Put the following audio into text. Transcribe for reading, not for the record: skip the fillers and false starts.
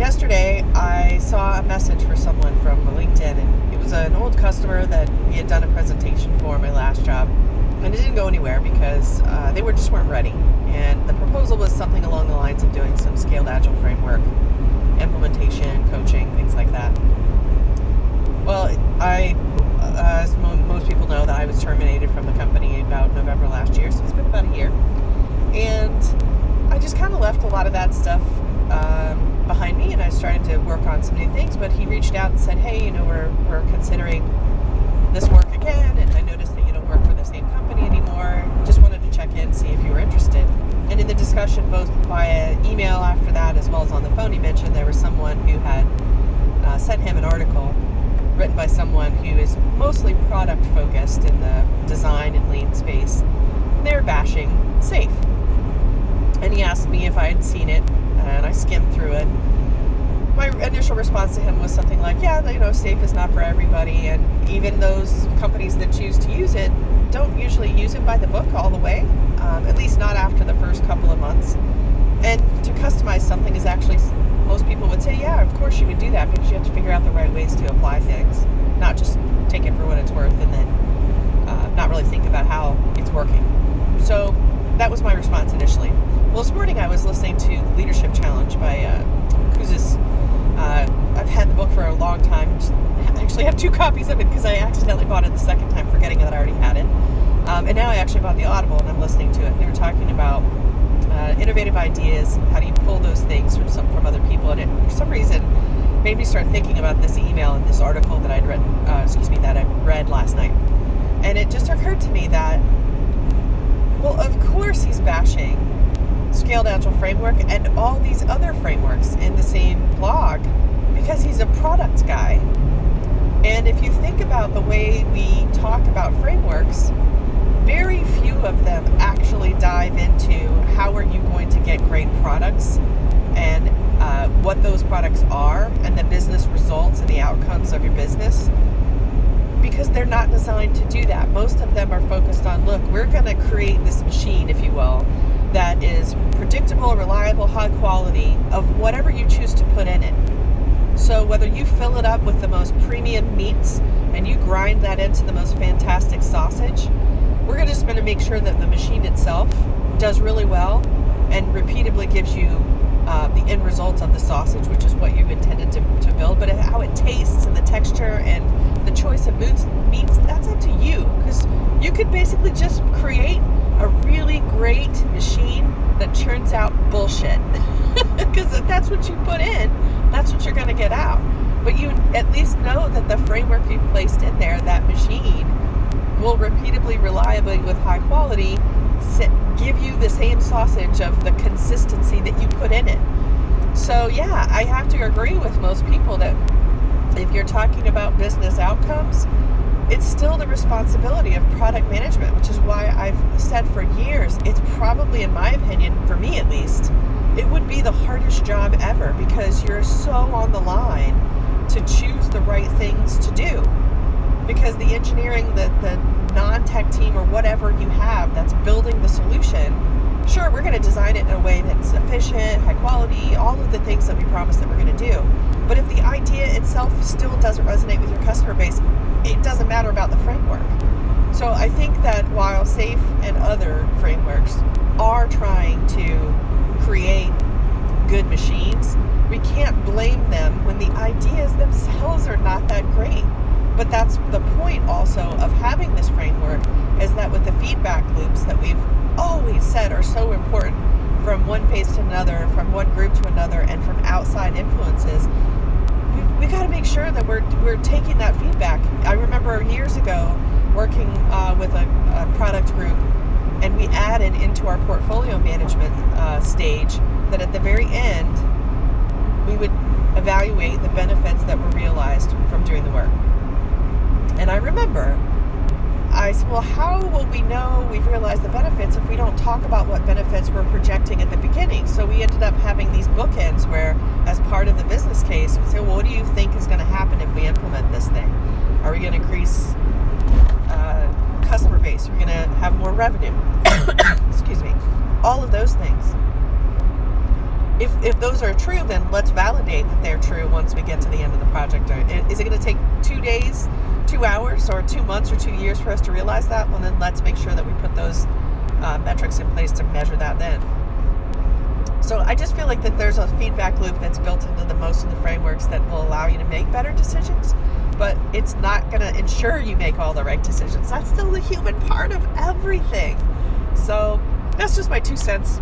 yesterday I saw a message for someone from LinkedIn, and it was an old customer that we had done a presentation for my last job, and it didn't go anywhere because they just weren't ready. And the proposal was something along the lines of doing some scaled agile framework implementation, coaching, things like that. Well, as most people know, that I was terminated from the company about November last year, so it's been about a year. And I just kind of left a lot of that stuff behind me, and I started to work on some new things. But he reached out and said, hey, we're considering this work again, and I noticed that you don't work for the same company anymore. Just wanted to check in, see if you were interested. And in the discussion, both via email after that as well as on the phone, he mentioned there was someone who had sent him an article written by someone who is mostly product focused in the design and lean space. And they were bashing SAFe. And he asked me if I had seen it, and I skimmed through it. My initial response to him was something like, SAFe is not for everybody, and even those companies that choose to use it don't usually use it by the book all the way, at least not after the first couple of months. And to customize something is actually, most people would say, yeah, of course you would do that, because you have to figure out the right ways to apply things, not just take it for what it's worth and then not really think about how it's working. So that was my response initially. Well, this morning I was listening to the Leadership Challenge by Kuzis. I've had the book for a long time. I actually have 2 copies of it because I accidentally bought it the second time, forgetting that I already had it. And now I actually bought the Audible and I'm listening to it. They were talking about innovative ideas. How do you pull those things from other people? And it, for some reason, made me start thinking about this email and this article that I'd written. That I read last night. And it just occurred to me that, well, of course he's bashing Scaled Agile Framework and all these other frameworks in the same blog because he's a product guy. And if you think about the way we talk about frameworks, very few of them actually dive into how are you going to get great products and what those products are and the business results and the outcomes of your business, because they're not designed to do that. Most of them are focused on, look, we're going to create this machine, if you will, that is predictable, reliable, high quality of whatever you choose to put in it. So whether you fill it up with the most premium meats and you grind that into the most fantastic sausage, we're just going to make sure that the machine itself does really well and repeatedly gives you the end result of the sausage, which is what you've intended to build. But how it tastes and the texture and the choice of meats, that's up to you, because you could basically just create a really great machine that churns out bullshit. Because if that's what you put in, that's what you're going to get out. But you at least know that the framework you've placed in there, that machine, will repeatedly, reliably, with high quality, give you the same sausage of the consistency that you put in it. So yeah, I have to agree with most people that if you're talking about business outcomes, it's still the responsibility of product management, which is why I've said for years, it's probably, in my opinion, for me at least, it would be the hardest job ever, because you're so on the line to choose the right things to do. Because the engineering, the non-tech team or whatever you have that's building the solution, sure, we're going to design it in a way that's efficient, high quality, all of the things that we promised that we're going to do. But if the idea itself still doesn't resonate with your customer base, it doesn't matter about the framework. So I think that while SAFe and other frameworks are trying to create good machines, we can't blame them when the ideas themselves are not that great. But that's the point also of having this framework, is that with the feedback loops that we've always said are so important, from one phase to another, from one group to another, and from outside influences, we got to make sure that we're taking that feedback. I remember years ago working with a product group, and we added into our portfolio management stage that at the very end, we would evaluate the benefits that were realized from doing the work. And I remember, I said, well, how will we know we've realized the benefits if we don't talk about what benefits we're projecting at the beginning? So we ended up having these bookends where, as part of the business case, we say, well, what do you think is going to happen if we implement this thing? Are we going to increase customer base? Are we going to have more revenue? Excuse me. All of those things. if those are true, then let's validate that they're true once we get to the end of the project. Is it going to take 2 days, 2 hours, or 2 months, or 2 years for us to realize that? Well, then let's make sure that we put those metrics in place to measure that then. So I just feel like that there's a feedback loop that's built into most of the frameworks that will allow you to make better decisions, but it's not going to ensure you make all the right decisions. That's still the human part of everything. So that's just my 2 cents.